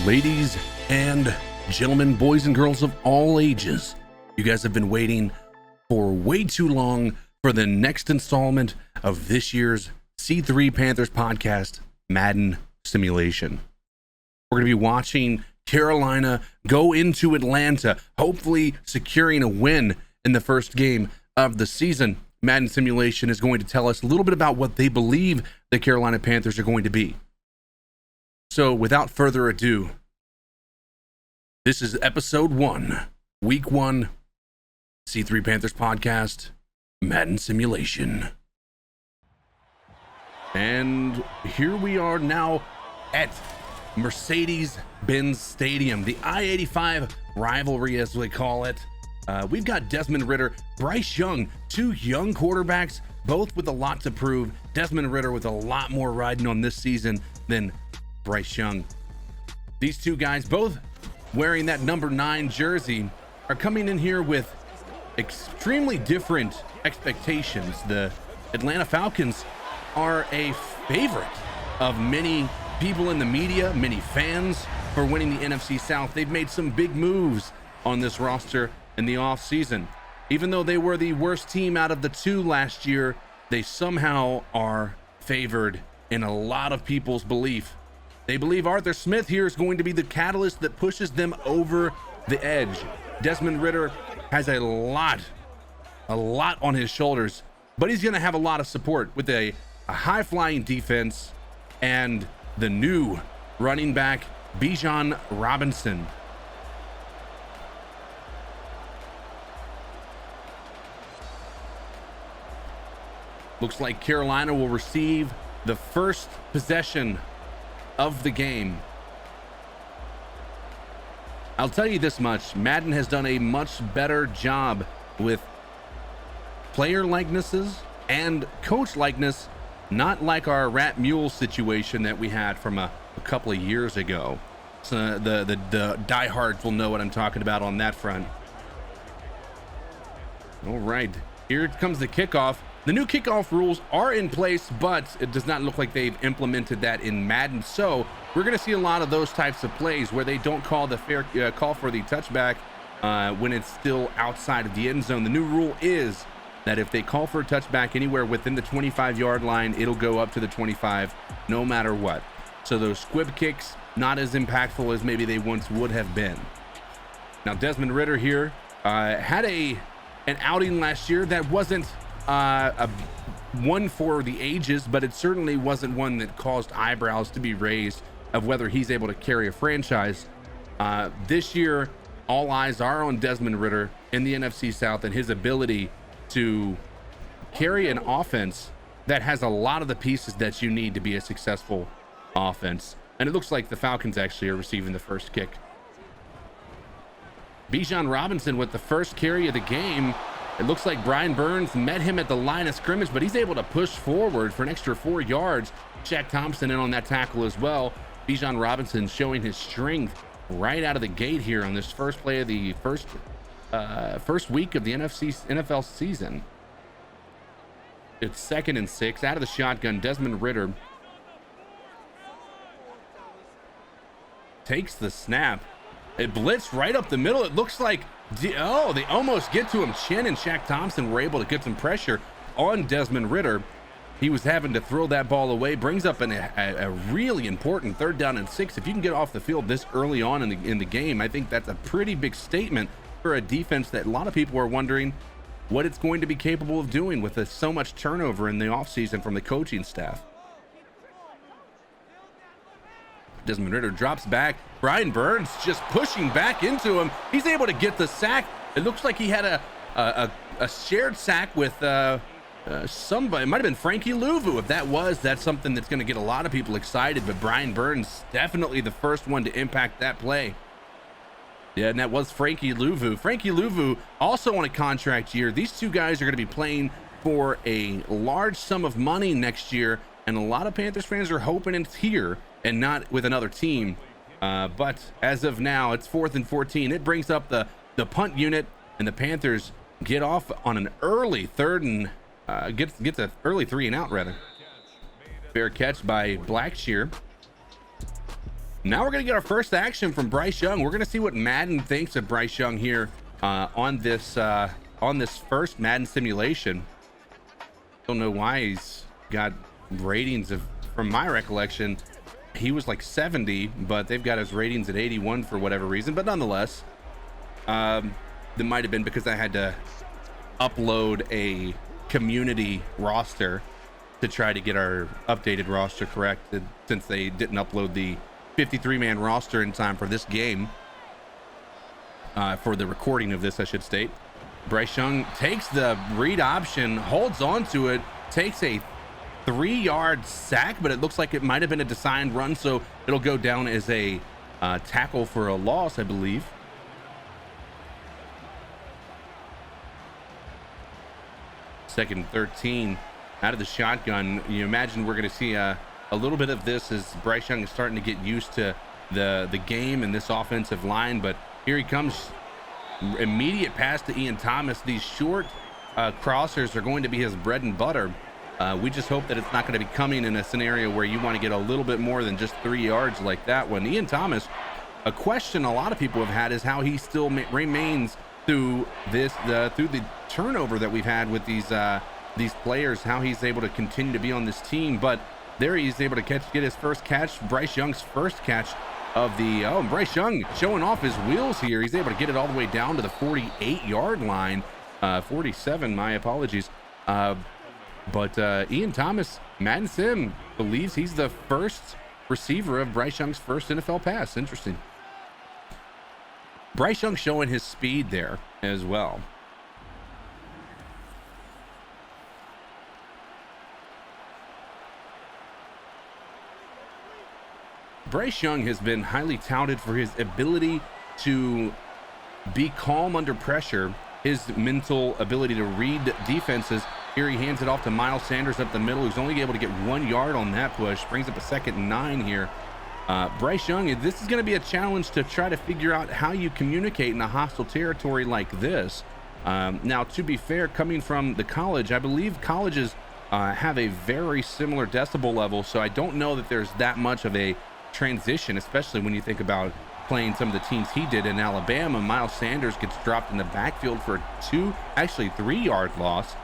Ladies and gentlemen, boys and girls of all ages, you guys have been waiting for way too long for the next installment of this year's C3 Panthers podcast, Madden Simulation. We're going to be watching Carolina go into Atlanta, hopefully securing a win in the first game of the season. Madden Simulation is going to tell us a little bit about what they believe the Carolina Panthers are going to be. So without further ado, this is episode 1, week 1, C3 Panthers podcast, Madden Simulation. And here we are now at Mercedes-Benz Stadium, the I-85 rivalry as we call it. We've got Desmond Ridder, Bryce Young, two young quarterbacks, both with a lot to prove. Desmond Ridder with a lot more riding on this season than Bryce Young. These two guys, both wearing that number 9 jersey, are coming in here with extremely different expectations. The Atlanta Falcons are a favorite of many people in the media, many fans, for winning the NFC South. They've made some big moves on this roster in the offseason. Even though they were the worst team out of the two last year, they somehow are favored in a lot of people's belief. They believe Arthur Smith here is going to be the catalyst that pushes them over the edge. Desmond Ridder has a lot on his shoulders, but he's going to have a lot of support with a high-flying defense and the new running back, Bijan Robinson. Looks like Carolina will receive the first possession of the game. I'll tell you this much, Madden has done a much better job with player likenesses and coach likeness, not like our Rat Mule situation that we had from a couple of years ago. So the diehards will know what I'm talking about on that front. All right, here comes the kickoff. The new kickoff rules are in place, but it does not look like they've implemented that in Madden. So we're going to see a lot of those types of plays where they don't call the fair call for the touchback when it's still outside of the end zone. The new rule is that if they call for a touchback anywhere within the 25-yard line, it'll go up to the 25 no matter what. So those squib kicks, not as impactful as maybe they once would have been. Now Desmond Ridder here had an outing last year that wasn't a one for the ages, but it certainly wasn't one that caused eyebrows to be raised of whether he's able to carry a franchise. This year, all eyes are on Desmond Ridder in the NFC South and his ability to carry an offense that has a lot of the pieces that you need to be a successful offense. And it looks like the Falcons actually are receiving the first kick. Bijan Robinson with the first carry of the game. It looks like Brian Burns met him at the line of scrimmage, but he's able to push forward for an extra 4 yards. Shaq Thompson in on that tackle as well. Bijan Robinson showing his strength right out of the gate here on this first play of the first week of the NFL season. It's 2nd and 6 out of the shotgun. Desmond Ridder takes the snap. It blitzed right up the middle. It looks like, they almost get to him. Chin and Shaq Thompson were able to get some pressure on Desmond Ridder. He was having to throw that ball away. Brings up a really important 3rd down and 6. If you can get off the field this early on in the game, I think that's a pretty big statement for a defense that a lot of people are wondering what it's going to be capable of doing with so much turnover in the offseason from the coaching staff. Desmond Ridder drops back. Brian Burns just pushing back into him. He's able to get the sack. It looks like he had a shared sack with somebody. It might have been Frankie Louvu. If that's something that's going to get a lot of people excited. But Brian Burns definitely the first one to impact that play. Yeah, and that was Frankie Louvu. Frankie Louvu also on a contract year. These two guys are going to be playing for a large sum of money next year, and a lot of Panthers fans are hoping it's here and not with another team. But as of now, it's 4th and 14. It brings up the punt unit, and the Panthers get off on an early 3rd and gets an early 3 and out rather. Fair catch by Blackshear. Now we're going to get our first action from Bryce Young. We're going to see what Madden thinks of Bryce Young here on this first Madden simulation. Don't know why he's got ratings of, from my recollection, he was like 70, but they've got his ratings at 81 for whatever reason. But nonetheless, that might have been because I had to upload a community roster to try to get our updated roster corrected, since they didn't upload the 53-man roster in time for this game, for the recording of this, I should state. Bryce Young takes the read option, holds on to it, takes a 3-yard sack, but it looks like it might have been a designed run, so it'll go down as a tackle for a loss, I believe. Second and 13 out of the shotgun. You imagine we're going to see a little bit of this as Bryce Young is starting to get used to the game and this offensive line, but here he comes. Immediate pass to Ian Thomas. These short crossers are going to be his bread and butter. We just hope that it's not going to be coming in a scenario where you want to get a little bit more than just 3 yards like that one. Ian Thomas, a question a lot of people have had is how he still remains through the turnover that we've had with these players, how he's able to continue to be on this team. But there he's able to get his first catch, Bryce Young's first catch of the, Bryce Young showing off his wheels here. He's able to get it all the way down to the 48-yard line, 47, my apologies. But Ian Thomas, Madden Sim believes he's the first receiver of Bryce Young's first NFL pass. Interesting. Bryce Young showing his speed there as well. Bryce Young has been highly touted for his ability to be calm under pressure, his mental ability to read defenses. Here he hands it off to Miles Sanders up the middle, who's only able to get 1 yard on that push. Brings up a 2nd and 9 here. Bryce Young, this is going to be a challenge to try to figure out how you communicate in a hostile territory like this. Now, to be fair, coming from the college, I believe colleges have a very similar decibel level, so I don't know that there's that much of a transition, especially when you think about playing some of the teams he did in Alabama. Miles Sanders gets dropped in the backfield for a 3-yard loss.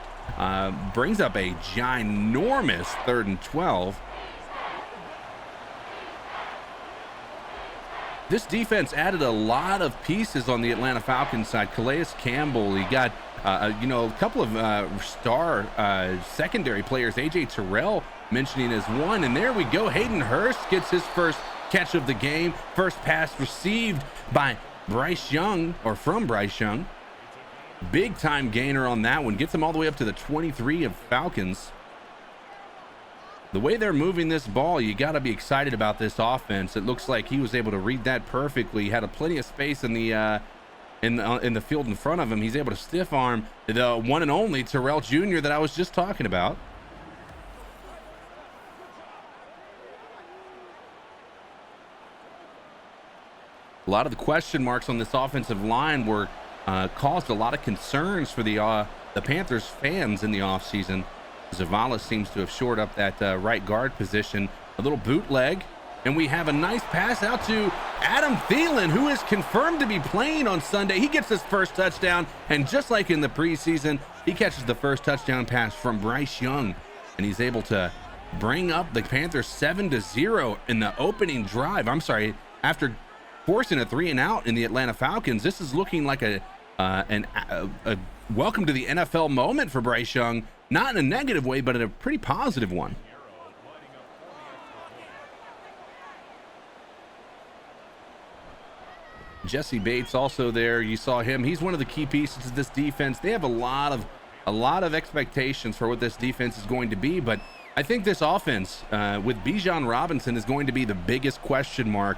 Brings up a ginormous 3rd and 12. This defense added a lot of pieces on the Atlanta Falcons side. Calais Campbell, he got a couple of star secondary players. AJ Terrell mentioning as one, and there we go. Hayden Hurst gets his first catch of the game. First pass received by Bryce Young, or from Bryce Young. Big time gainer on that one. Gets him all the way up to the 23 of Falcons. The way they're moving this ball, you got to be excited about this offense. It looks like he was able to read that perfectly. He had plenty of space in the field in front of him. He's able to stiff arm the one and only Terrell Jr. that I was just talking about. A lot of the question marks on this offensive line were caused a lot of concerns for the Panthers fans in the offseason. Zavala seems to have shored up that right guard position. A little bootleg, and we have a nice pass out to Adam Thielen, who is confirmed to be playing on Sunday. He gets his first touchdown, and just like in the preseason, he catches the first touchdown pass from Bryce Young, and he's able to bring up the Panthers 7-0 in the opening drive. I'm sorry, after forcing a 3-and-out in the Atlanta Falcons. This is looking like a welcome to the NFL moment for Bryce Young. Not in a negative way, but in a pretty positive one. Jesse Bates also there. You saw him. He's one of the key pieces of this defense. They have a lot of expectations for what this defense is going to be, but I think this offense with Bijan Robinson is going to be the biggest question mark.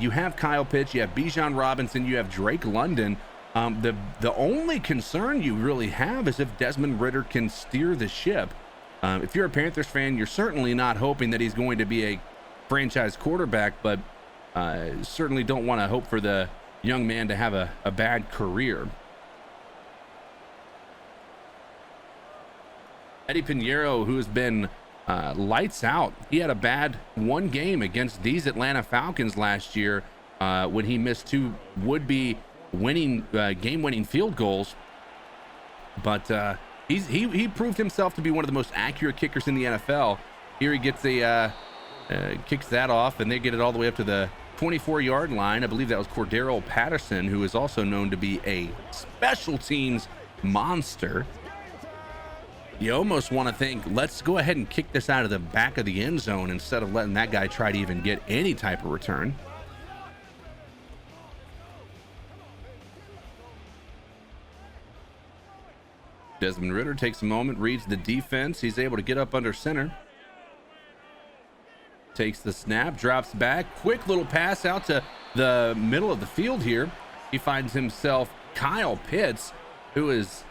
You have Kyle Pitts, you have Bijan Robinson, you have Drake London. The only concern you really have is if Desmond Ridder can steer the ship. If you're a Panthers fan, you're certainly not hoping that he's going to be a franchise quarterback, but certainly don't want to hope for the young man to have a bad career. Eddie Pinheiro, who has been lights out. He had a bad one game against these Atlanta Falcons last year when he missed two would-be winning game-winning field goals. But he proved himself to be one of the most accurate kickers in the NFL. Here he gets kicks that off, and they get it all the way up to the 24-yard line. I believe that was Cordero Patterson, who is also known to be a special teams monster. You almost want to think, let's go ahead and kick this out of the back of the end zone instead of letting that guy try to even get any type of return. Desmond Ridder takes a moment, reads the defense. He's able to get up under center. Takes the snap, drops back. Quick little pass out to the middle of the field here. He finds himself Kyle Pitts, who is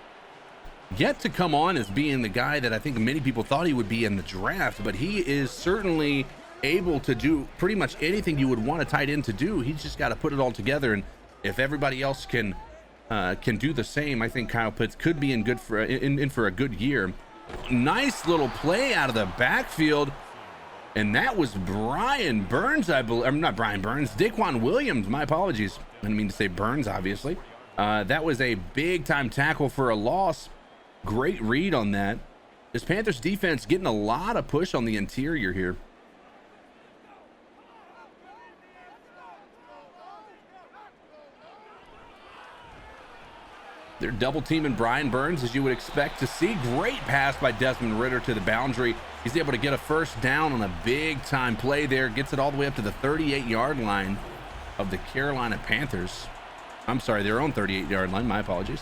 yet to come on as being the guy that I think many people thought he would be in the draft, but he is certainly able to do pretty much anything you would want a tight end to do. He's just got to put it all together, and if everybody else can do the same, I think Kyle Pitts could be in for a good year. Nice little play out of the backfield, and that was Brian Burns, I believe. I'm not Brian Burns, Daquan Williams. My apologies. I didn't mean to say Burns, obviously. That was a big time tackle for a loss. Great read on that. This Panthers defense getting a lot of push on the interior here. They're double teaming Brian Burns, as you would expect to see. Great pass by Desmond Ridder to the boundary. He's able to get a first down on a big time play there. Gets it all the way up to the 38-yard line of the Carolina Panthers. I'm sorry, their own 38-yard line. My apologies.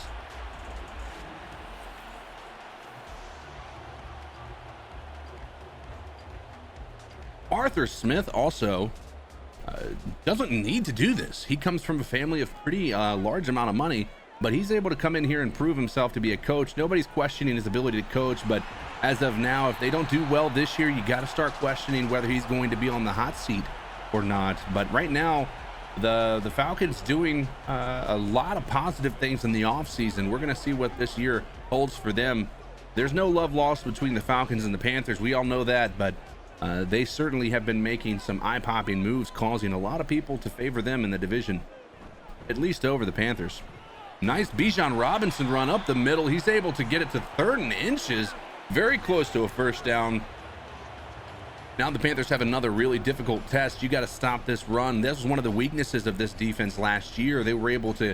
Arthur Smith also doesn't need to do this. He comes from a family of pretty large amount of money, but he's able to come in here and prove himself to be a coach. Nobody's questioning his ability to coach, but as of now, if they don't do well this year, you got to start questioning whether he's going to be on the hot seat or not. But right now, the Falcons doing a lot of positive things in the offseason. We're going to see what this year holds for them. There's no love lost between the Falcons and the Panthers. We all know that, but they certainly have been making some eye-popping moves, causing a lot of people to favor them in the division, at least over the Panthers. Nice Bijan Robinson run up the middle. He's able to get it to 3rd and inches, very close to a first down. Now the Panthers have another really difficult test. You got to stop this run. This was one of the weaknesses of this defense last year. They were able to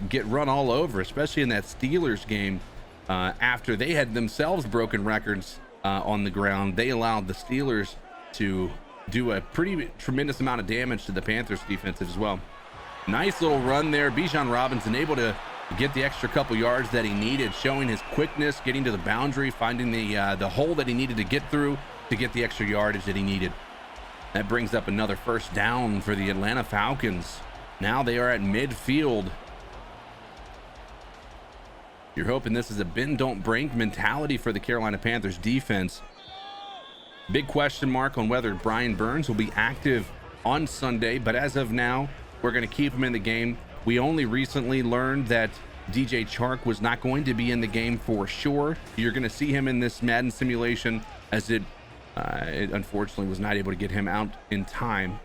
get run all over, especially in that Steelers game. After they had themselves broken records on the ground, they allowed the Steelers to do a pretty tremendous amount of damage to the Panthers defense as well. Nice little run there. Bijan Robinson able to get the extra couple yards that he needed, showing his quickness, getting to the boundary, finding the hole that he needed to get through to get the extra yardage that he needed. That brings up another first down for the Atlanta Falcons. Now they are at midfield. You're hoping this is a bend don't break mentality for the Carolina Panthers defense. Big question mark on whether Brian Burns will be active on Sunday, but as of now, we're going to keep him in the game. We only recently learned that DJ Chark was not going to be in the game for sure. You're going to see him in this Madden simulation, as it unfortunately was not able to get him out in time.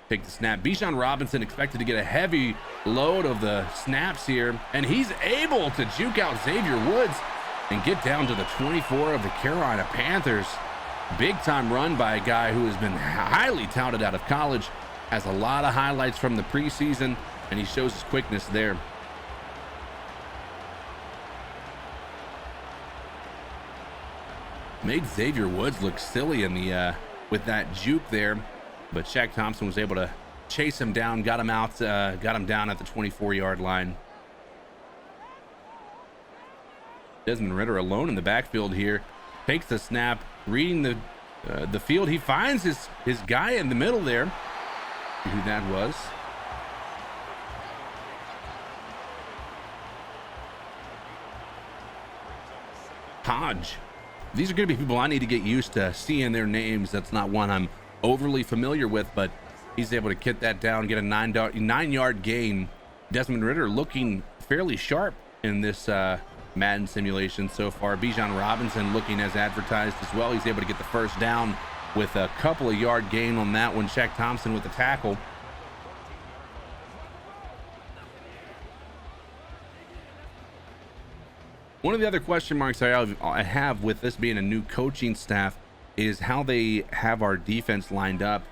Take the snap. Bijan Robinson expected to get a heavy load of the snaps here, and he's able to juke out Xavier Woods and get down to the 24 of the Carolina Panthers. Big time run by a guy who has been highly touted out of college, has a lot of highlights from the preseason, and he shows his quickness there. Made Xavier Woods look silly in the with that juke there, but Shaq Thompson was able to chase him down, got him out, got him down at the 24-yard line. Desmond Ridder alone in the backfield here, takes the snap, reading the field. He finds his guy in the middle there. See who that was. Hodge. These are going to be people I need to get used to seeing their names. That's not one I'm overly familiar with, but he's able to get that down, get a 9-yard gain. Desmond Ridder looking fairly sharp in this Madden Simulation so far. Bijan Robinson looking as advertised as well. He's able to get the first down with a couple of yard gain on that one. Shaq Thompson with the tackle. One of the other question marks I have with this being a new coaching staff is how they have our defense lined up.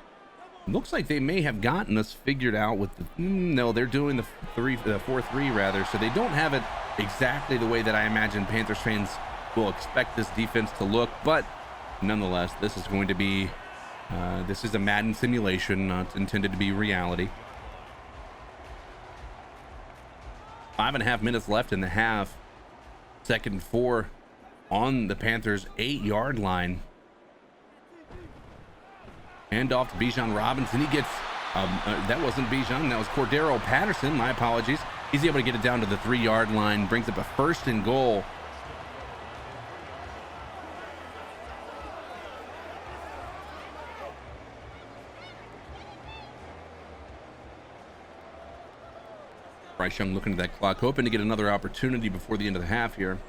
Looks like they may have gotten us figured out with the no, they're doing the 4-3 rather, so they don't have it exactly the way that I imagine Panthers fans will expect this defense to look. But nonetheless, this is going to be this is a Madden simulation, not intended to be reality. 5.5 minutes left in the half. 2nd and 4 on the Panthers 8-yard line. Hand off to Bijan Robinson. He gets that wasn't Bijan, that was Cordero Patterson, my apologies. He's able to get it down to the 3-yard line, brings up a 1st and goal. Bryce Young looking at that clock, hoping to get another opportunity before the end of the half here.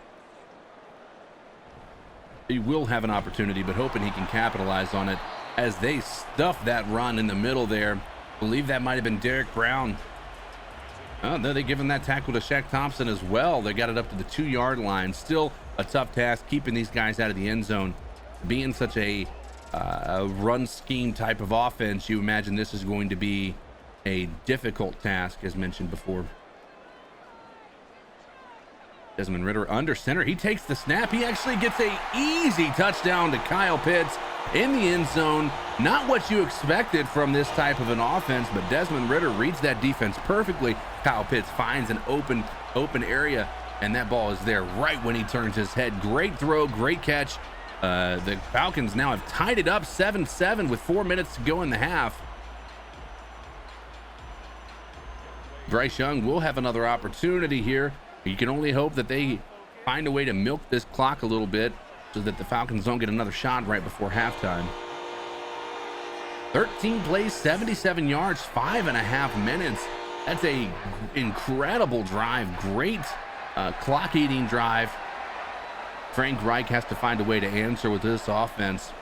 He will have an opportunity, but hoping he can capitalize on it as they stuff that run in the middle there. Believe that might have been Derek Brown. Oh, they're giving that tackle to Shaq Thompson as well. They got it up to the 2-yard line. Still a tough task keeping these guys out of the end zone. Being such a run scheme type of offense, you imagine this is going to be a difficult task, as mentioned before. Desmond Ridder under center. He takes the snap. He actually gets a easy touchdown to Kyle Pitts in the end zone. Not what you expected from this type of an offense, but Desmond Ridder reads that defense perfectly. Kyle Pitts finds an open area, and that ball is there right when he turns his head. Great throw, great catch. The Falcons now have tied it up 7-7 with 4 minutes to go in the half. Bryce Young will have another opportunity here. You can only hope that they find a way to milk this clock a little bit so that the Falcons don't get another shot right before halftime. 13 plays, 77 yards, 5.5 minutes. That's a incredible drive. Great clock eating drive. Frank Reich has to find a way to answer with this offense.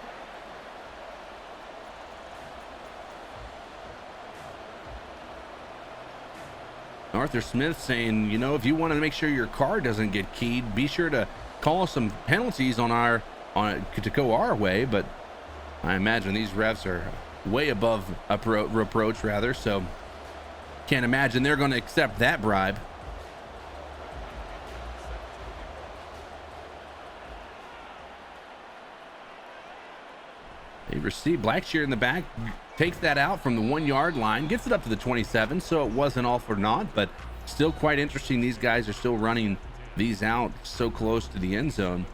Arthur Smith saying, you know, if you want to make sure your car doesn't get keyed, be sure to call some penalties to go our way. But I imagine these refs are way above reproach rather, so can't imagine they're going to accept that bribe. They receive Blackshear in the back, takes that out from the 1-yard line, gets it up to the 27, so it wasn't all for naught, but still quite interesting. These guys are still running these out so close to the end zone.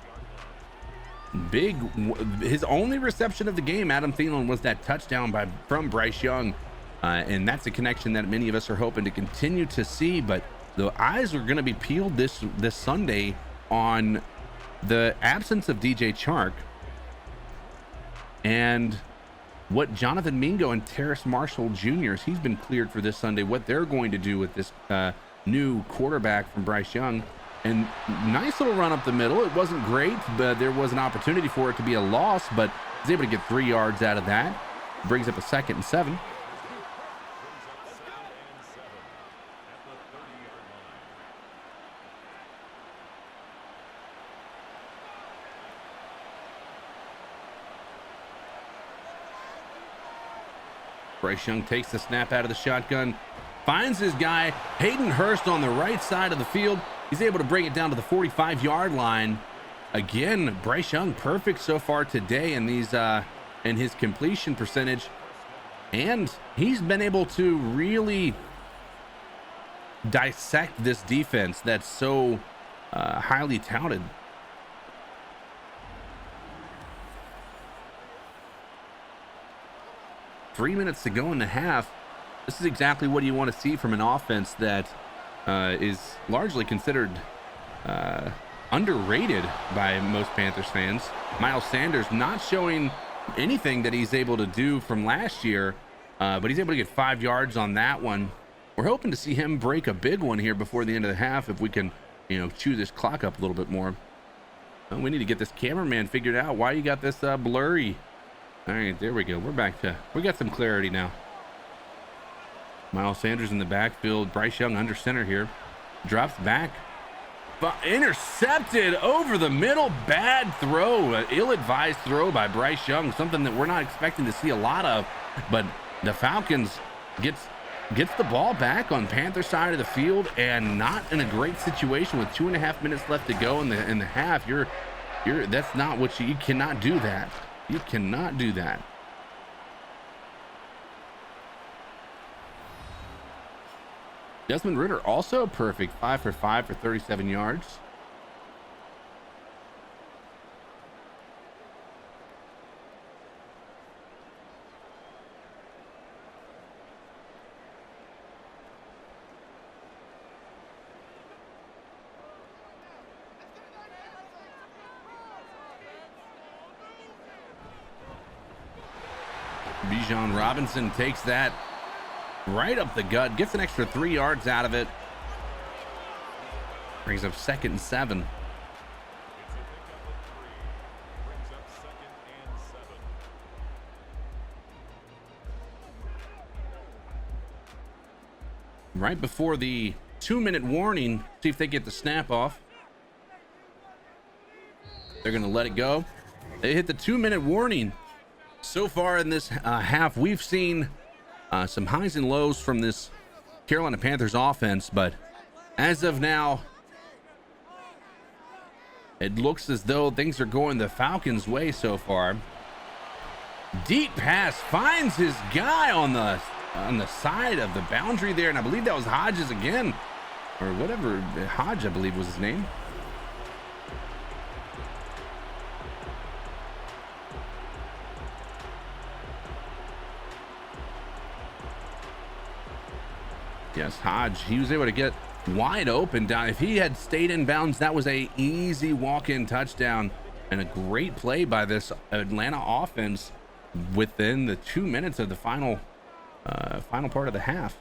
His only reception of the game, Adam Thielen, was that touchdown from Bryce Young, and that's a connection that many of us are hoping to continue to see. But the eyes are going to be peeled this Sunday on the absence of DJ Chark and what Jonathan Mingo and Terrace Marshall Jr.'s, he's been cleared for this Sunday, what they're going to do with this new quarterback from Bryce Young. And nice little run up the middle. It wasn't great, but there was an opportunity for it to be a loss, but he's able to get 3 yards out of that. Brings up a 2nd and 7. Bryce Young takes the snap out of the shotgun, finds his guy, Hayden Hurst, on the right side of the field. He's able to bring it down to the 45-yard line. Again, Bryce Young perfect so far today in these in his completion percentage, and he's been able to really dissect this defense that's so highly touted. Three minutes to go in the half. This is exactly what you want to see from an offense that is largely considered underrated by most Panthers fans. Miles Sanders not showing anything that he's able to do from last year, but he's able to get 5 yards on that one. We're hoping to see him break a big one here before the end of the half if we can chew this clock up a little bit more. Oh, we need to get this cameraman figured out. Why you got this blurry? All right, there we go. We got some clarity now. Miles Sanders in the backfield. Bryce Young under center here. Drops back. Intercepted over the middle. Bad throw. An ill-advised throw by Bryce Young. Something that we're not expecting to see a lot of. But the Falcons gets the ball back on Panther side of the field, and not in a great situation with 2.5 minutes left to go in the half. That's not what you cannot do that. You cannot do that. Desmond Ridder also perfect, 5 for 5 for 37 yards. Bijan Robinson takes that right up the gut, gets an extra 3 yards out of it. Brings up 2nd and 7. Right before the 2-minute warning, see if they get the snap off. They're going to let it go. They hit the 2-minute warning. So far in this half, we've seen some highs and lows from this Carolina Panthers offense, but as of now, it looks as though things are going the Falcons' way so far. Deep pass finds his guy on the side of the boundary there, and I believe that was Hodges again, or whatever. Hodge, I believe, was his name. Yes, Hodge, he was able to get wide open down. If he had stayed in bounds, that was a easy walk-in touchdown, and a great play by this Atlanta offense within the 2 minutes of the final part of the half.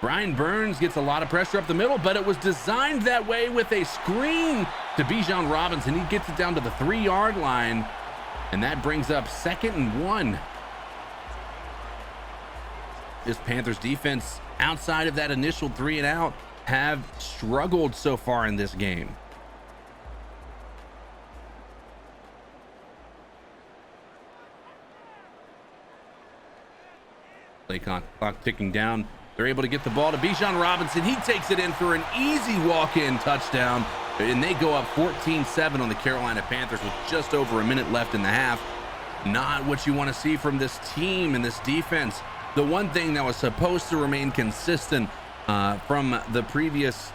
Brian Burns gets a lot of pressure up the middle, but it was designed that way with a screen to Bijan Robinson. He gets it down to the 3-yard line, and that brings up 2nd and 1. This Panthers defense, outside of that initial 3 and out, have struggled so far in this game. Play clock ticking down. They're able to get the ball to Bijan Robinson. He takes it in for an easy walk-in touchdown, and they go up 14-7 on the Carolina Panthers with just over a minute left in the half. Not what you want to see from this team and this defense. The one thing that was supposed to remain consistent from the previous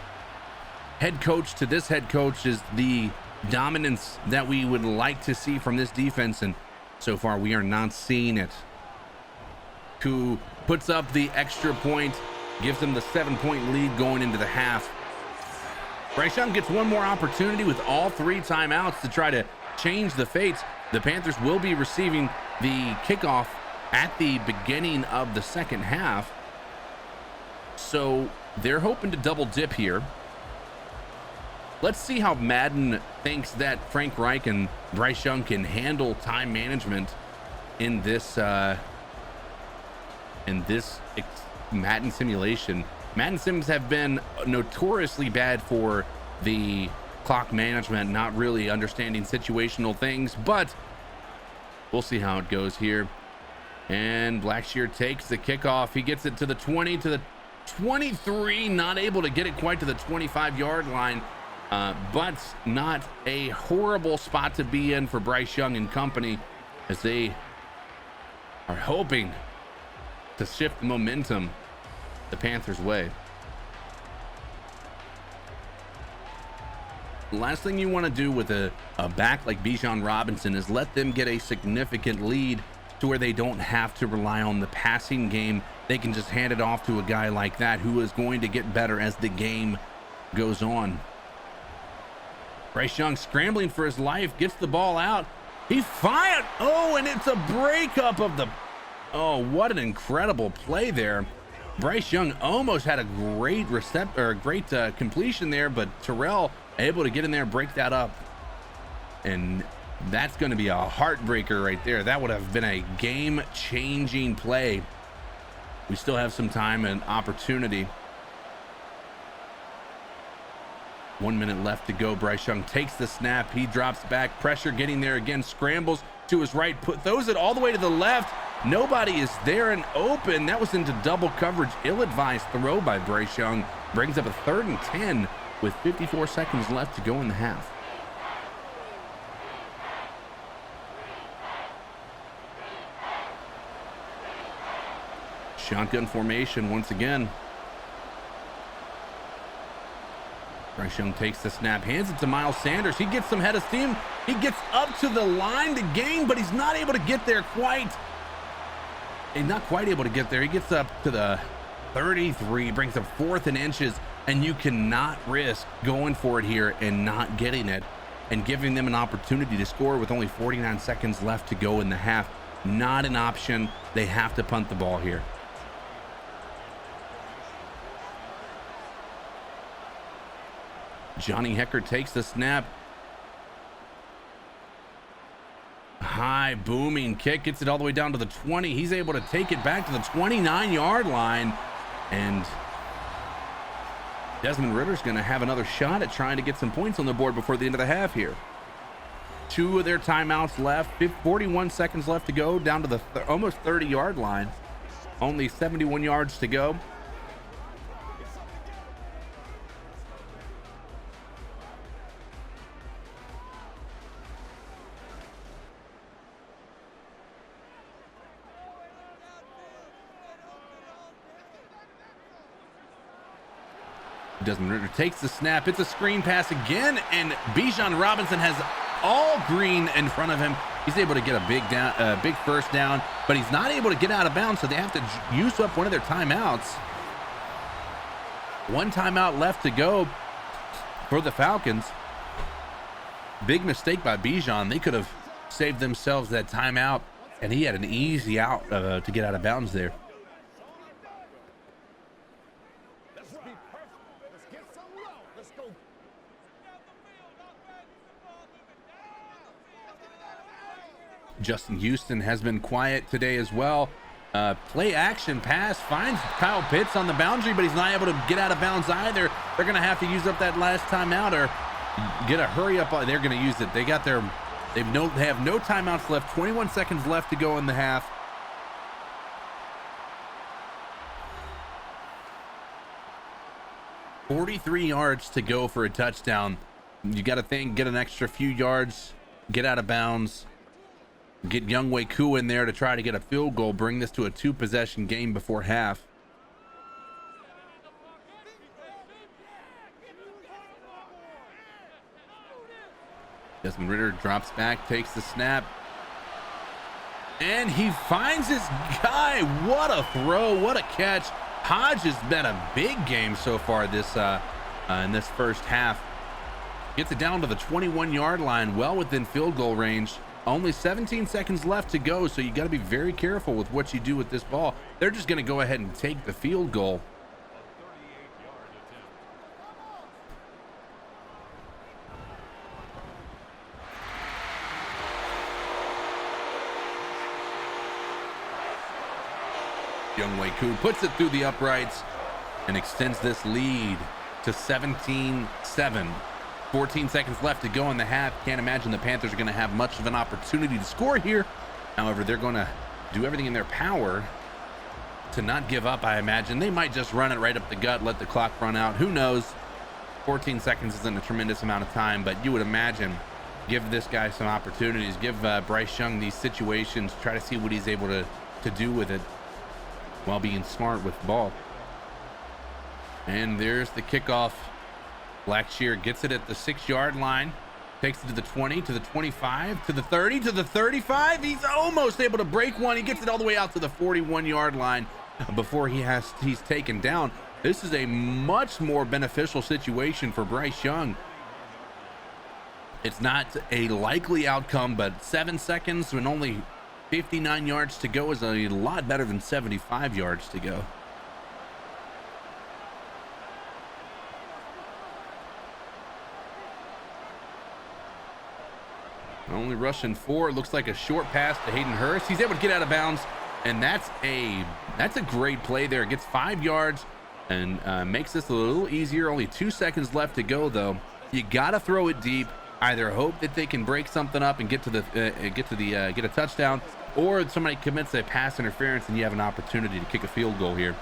head coach to this head coach is the dominance that we would like to see from this defense, and so far we are not seeing it. Who puts up the extra point, gives them the 7-point lead going into the half. Bryce Young gets one more opportunity with all 3 timeouts to try to change the fates. The Panthers will be receiving the kickoff at the beginning of the second half, so they're hoping to double dip here. Let's see how Madden thinks that Frank Reich and Bryce Young can handle time management in this Madden simulation. Madden sims have been notoriously bad for the clock management, not really understanding situational things, but we'll see how it goes here. And Blackshear takes the kickoff. He gets it to the 20, to the 23, not able to get it quite to the 25-yard line, but not a horrible spot to be in for Bryce Young and company, as they are hoping to shift momentum the Panthers' way. The last thing you want to do with a back like Bijan Robinson is let them get a significant lead to where they don't have to rely on the passing game. They can just hand it off to a guy like that who is going to get better as the game goes on. Bryce Young scrambling for his life, gets the ball out. He fired. Oh, and it's a breakup of the... Oh, what an incredible play there. Bryce Young almost had a great completion there, but Terrell able to get in there and break that up. And that's going to be a heartbreaker right there. That would have been a game-changing play. We still have some time and opportunity. 1 minute left to go. Bryce Young takes the snap. He drops back. Pressure getting there again. Scrambles to his right. Throws it all the way to the left. Nobody is there and open. That was into double coverage. Ill-advised throw by Bryce Young. Brings up a 3rd and 10 with 54 seconds left to go in the half. Shotgun formation once again. Bryce Young takes the snap, hands it to Miles Sanders. He gets some head of steam. He gets up to the line to gain, but he's not able to get there quite. He's not quite able to get there. He gets up to the 33, brings up 4th and inches, and you cannot risk going for it here and not getting it and giving them an opportunity to score with only 49 seconds left to go in the half. Not an option. They have to punt the ball here. Johnny Hecker takes the snap. High booming kick, gets it all the way down to the 20. He's able to take it back to the 29-yard line. And Desmond Ritter's going to have another shot at trying to get some points on the board before the end of the half here. 2 of their timeouts left, 41 seconds left to go, down to the almost 30-yard line. Only 71 yards to go. Desmond Ridder takes the snap. It's a screen pass again, and Bijan Robinson has all green in front of him. He's able to get a big first down, but he's not able to get out of bounds, so they have to use up one of their timeouts. 1 timeout left to go for the Falcons. Big mistake by Bijan. They could have saved themselves that timeout, and he had an easy out to get out of bounds there. Justin Houston has been quiet today as well. Play action pass finds Kyle Pitts on the boundary, but he's not able to get out of bounds either. They're going to have to use up that last timeout or get a hurry up. They're going to use it. They have no timeouts left. 21 seconds left to go in the half. $43 yards to go for a touchdown. You got to get an extra few yards, get out of bounds. Get Younghoe Koo in there to try to get a field goal, bring this to a 2-possession game before half. Desmond Ridder drops back, takes the snap, and he finds his guy. What a throw, what a catch. Hodge has been a big game so far in this first half. Gets it down to the 21-yard line, well within field goal range. Only 17 seconds left to go, so you got to be very careful with what you do with this ball. They're just going to go ahead and take the field goal. Younghoe Koo puts it through the uprights and extends this lead to 17-7. 14 seconds left to go in the half. Can't imagine the Panthers are going to have much of an opportunity to score here. However, they're going to do everything in their power to not give up, I imagine. They might just run it right up the gut, let the clock run out. Who knows? 14 seconds isn't a tremendous amount of time, but you would imagine give this guy some opportunities. Give Bryce Young these situations. Try to see what he's able to do with it while being smart with the ball. And there's the kickoff. Blackshear gets it at the 6-yard line, takes it to the 20, to the 25, to the 30, to the 35. He's almost able to break one. He gets it all the way out to the 41-yard line before he's taken down. This is a much more beneficial situation for Bryce Young. It's not a likely outcome, but 7 seconds and only 59 yards to go is a lot better than 75 yards to go. Only rushing 4. Looks like a short pass to Hayden Hurst. He's able to get out of bounds, and that's a great play there. Gets 5 yards and makes this a little easier. Only 2 seconds left to go, though. You gotta throw it deep. Either hope that they can break something up and get a touchdown, or somebody commits a pass interference and you have an opportunity to kick a field goal here.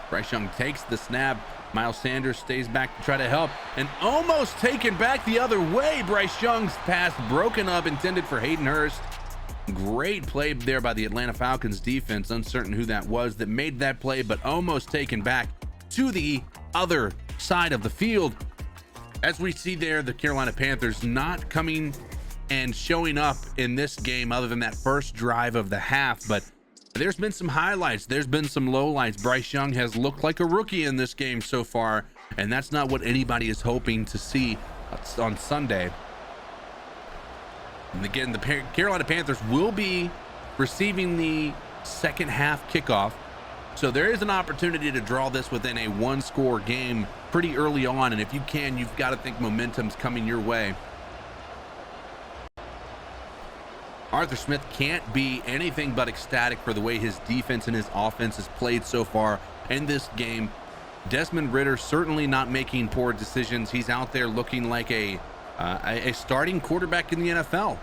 Bryce Young takes the snap. Miles Sanders stays back to try to help, and almost taken back the other way. Bryce Young's pass broken up, intended for Hayden Hurst. Great play there by the Atlanta Falcons defense. Uncertain who that was that made that play, but almost taken back to the other side of the field. As we see there, the Carolina Panthers not coming and showing up in this game other than that first drive of the half, but there's been some highlights, there's been some lowlights. Bryce Young has looked like a rookie in this game so far, and that's not what anybody is hoping to see on Sunday. And again, the Carolina Panthers will be receiving the second half kickoff, so there is an opportunity to draw this within a 1-score game pretty early on, and if you can, you've got to think momentum's coming your way. Arthur Smith can't be anything but ecstatic for the way his defense and his offense has played so far in this game. Desmond Ridder certainly not making poor decisions. He's out there looking like a starting quarterback in the NFL.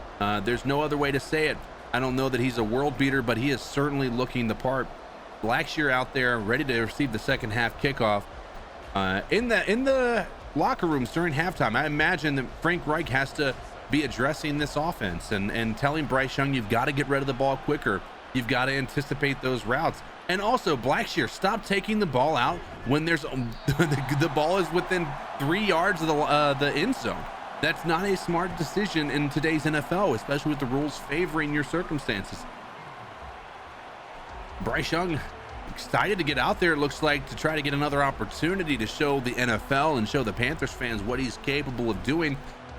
There's no other way to say it. I don't know that he's a world beater, but he is certainly looking the part. Blackshear out there ready to receive the second half kickoff. In the locker rooms during halftime, I imagine that Frank Reich has to be addressing this offense and telling Bryce Young, you've got to get rid of the ball quicker. You've got to anticipate those routes. And also, Blackshear, stop taking the ball out when there's the ball is within 3 yards of the end zone. That's not a smart decision in today's NFL, especially with the rules favoring your circumstances. Bryce Young excited to get out there, it looks like, to try to get another opportunity to show the NFL and show the Panthers fans what he's capable of doing.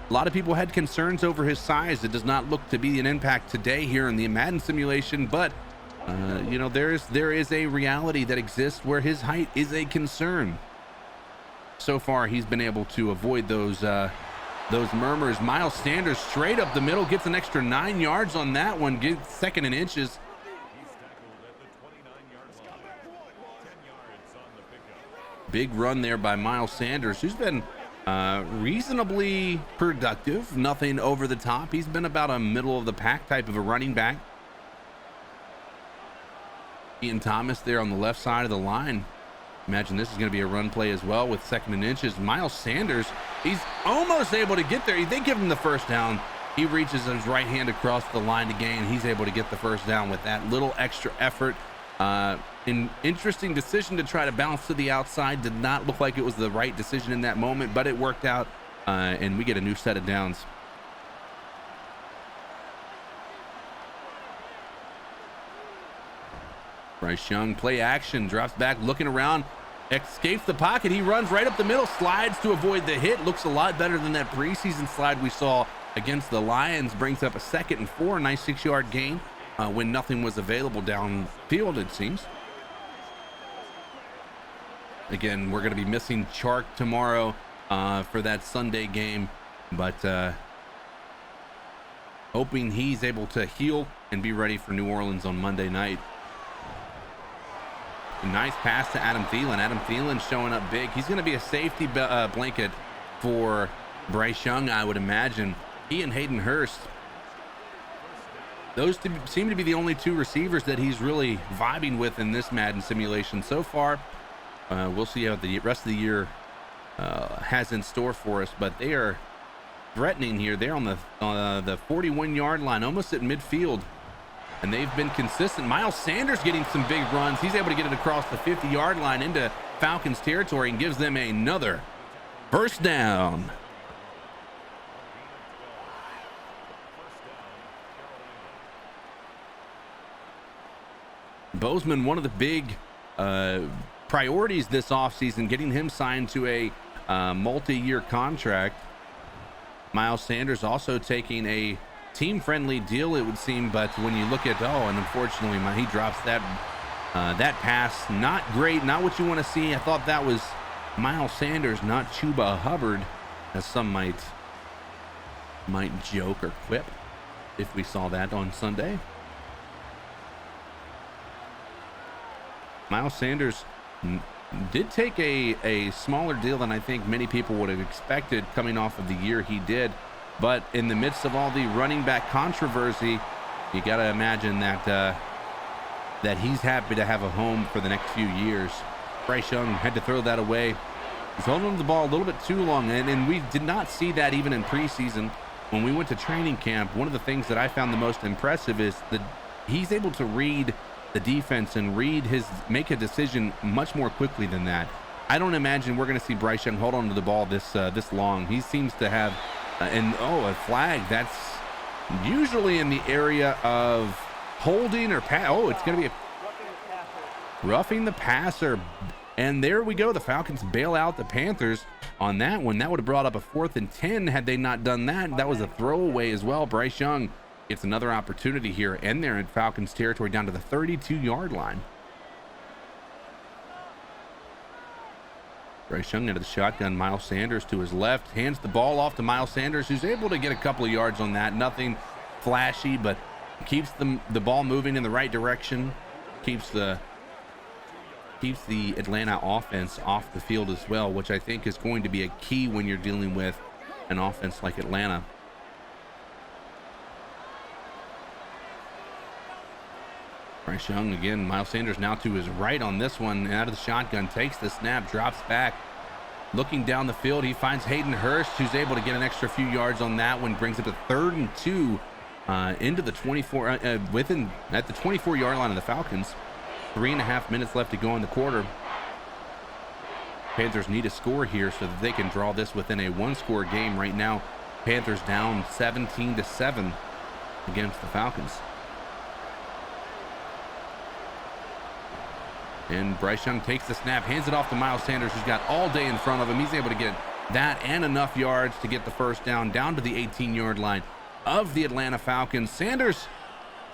A lot of people had concerns over his size. It does not look to be an impact today here in the Madden simulation, but you know, there is a reality that exists where his height is a concern. So far, he's been able to avoid those murmurs. Miles Sanders straight up the middle, gets an extra 9 yards on that one, gets second in inches. Big run there by Miles Sanders, who's been reasonably productive, nothing over the top. He's been about a middle of the pack type of a running back. Ian Thomas there on the left side of the line. Imagine this is going to be a run play as well with second and inches. Miles Sanders, he's almost able to get there. They give him the first down. He reaches his right hand across the line to gain. He's able to get the first down with that little extra effort. An interesting decision to try to bounce to the outside. Did not look like it was the right decision in that moment, but it worked out, and we get a new set of downs. Bryce Young, play action, drops back, looking around, escapes the pocket. He runs right up the middle, slides to avoid the hit. Looks a lot better than that preseason slide we saw against the Lions. Brings up a 2nd and 4, nice 6-yard gain when nothing was available downfield, it seems. Again, we're going to be missing Chark tomorrow for that Sunday game, but hoping he's able to heal and be ready for New Orleans on Monday night. A nice pass to Adam Thielen. Adam Thielen showing up big. He's going to be a safety blanket for Bryce Young, I would imagine. He and Hayden Hurst, those seem to be the only 2 receivers that he's really vibing with in this Madden simulation so far. We'll see how the rest of the year has in store for us, but they are threatening here. They're on the 41-yard line, almost at midfield, and they've been consistent. Miles Sanders getting some big runs. He's able to get it across the 50-yard line into Falcons territory and gives them another first down. Bozeman, one of the big priorities this offseason, getting him signed to a multi-year contract. Miles Sanders also taking a team-friendly deal, it would seem, but when you look at, and unfortunately he drops that pass. Not great, not what you want to see. I thought that was Miles Sanders, not Chuba Hubbard. as some might joke or quip if we saw that on Sunday. Miles Sanders did take a smaller deal than I think many people would have expected coming off of the year he did. But in the midst of all the running back controversy, you got to imagine that he's happy to have a home for the next few years. Bryce Young had to throw that away. He's holding on to the ball a little bit too long, and we did not see that even in preseason. When we went to training camp, one of the things that I found the most impressive is that he's able to read the defense and make a decision much more quickly than that. I don't imagine we're going to see Bryce Young hold on to the ball this long. He seems to have a flag. That's usually in the area of holding or it's going to be roughing the passer. And there we go. The Falcons bail out the Panthers on that one. That would have brought up a 4th and 10 had they not done that. That was a throwaway as well. Bryce Young gets another opportunity here, and they're in Falcons territory down to the 32-yard line. Bryce Young into the shotgun. Miles Sanders to his left, hands the ball off to Miles Sanders, who's able to get a couple of yards on that. Nothing flashy, but keeps the ball moving in the right direction. Keeps the Atlanta offense off the field as well, which I think is going to be a key when you're dealing with an offense like Atlanta. Bryce Young again. Miles Sanders now to his right on this one, out of the shotgun, takes the snap, drops back, looking down the field. He finds Hayden Hurst, who's able to get an extra few yards on that one, brings it to 3rd and 2 into the 24 at the 24-yard line of the Falcons. 3.5 minutes left to go in the quarter. Panthers need a score here so that they can draw this within a 1-score game. Right now, Panthers down 17-7 against the Falcons. And Bryce Young takes the snap, hands it off to Miles Sanders, who's got all day in front of him. He's able to get that and enough yards to get the first down to the 18-yard line of the Atlanta Falcons. Sanders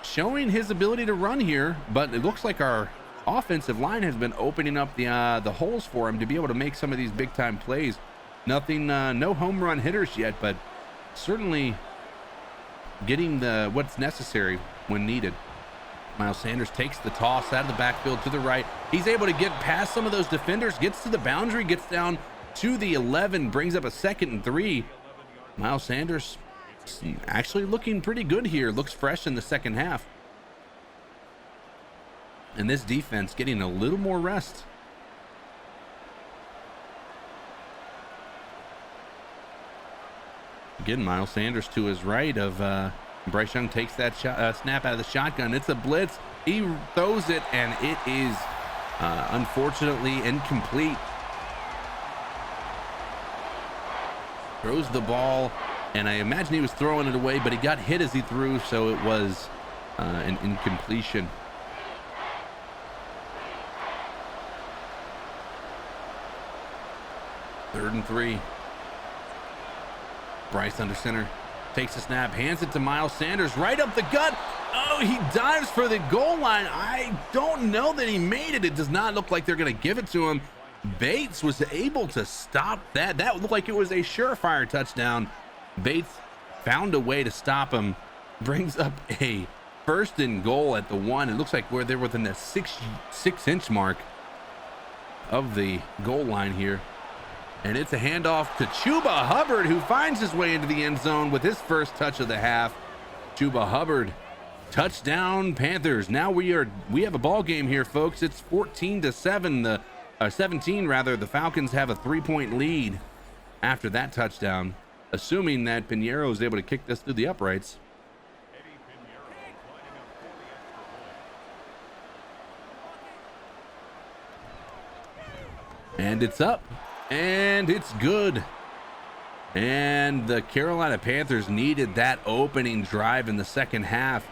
showing his ability to run here, but it looks like our offensive line has been opening up the holes for him to be able to make some of these big-time plays. Nothing, no home run hitters yet, but certainly getting what's necessary when needed. Miles Sanders takes the toss out of the backfield to the right. He's able to get past some of those defenders, gets to the boundary, gets down to the 11, brings up a 2nd and 3. Miles Sanders actually looking pretty good here. Looks fresh in the second half. And this defense getting a little more rest. Again, Miles Sanders to his right of Bryce Young takes that snap out of the shotgun. It's a blitz. He throws it, and it is unfortunately incomplete. Throws the ball, and I imagine he was throwing it away, but he got hit as he threw, so it was an incompletion. Third and 3. Bryce under center. Takes the snap, hands it to Miles Sanders, right up the gut. Oh, he dives for the goal line. I don't know that he made it. It does not look like they're going to give it to him. Bates was able to stop that. That looked like it was a surefire touchdown. Bates found a way to stop him. Brings up a 1st and goal at the 1. It looks like they're within the 6-inch mark of the goal line here. And it's a handoff to Chuba Hubbard, who finds his way into the end zone with his first touch of the half. Chuba Hubbard, touchdown Panthers. Now we have a ball game here, folks. It's 14-7. 17 rather. The Falcons have a 3-point lead after that touchdown, assuming that Pinheiro is able to kick this through the uprights. And it's up. And it's good. And the Carolina Panthers needed that opening drive in the second half,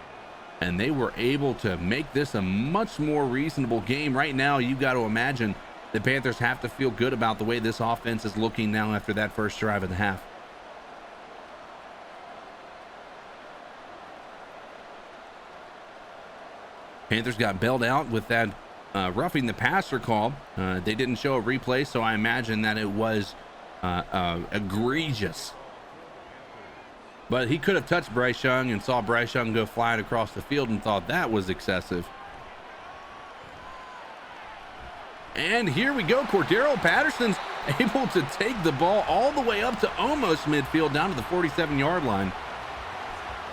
and they were able to make this a much more reasonable game. Right now, you got to imagine the Panthers have to feel good about the way this offense is looking now after that first drive of the half. Panthers got bailed out with that roughing the passer call. They didn't show a replay, so I imagine that it was egregious. But he could have touched Bryce Young and saw Bryce Young go flying across the field and thought that was excessive. And here we go. Cordero Patterson's able to take the ball all the way up to almost midfield, down to the 47-yard line.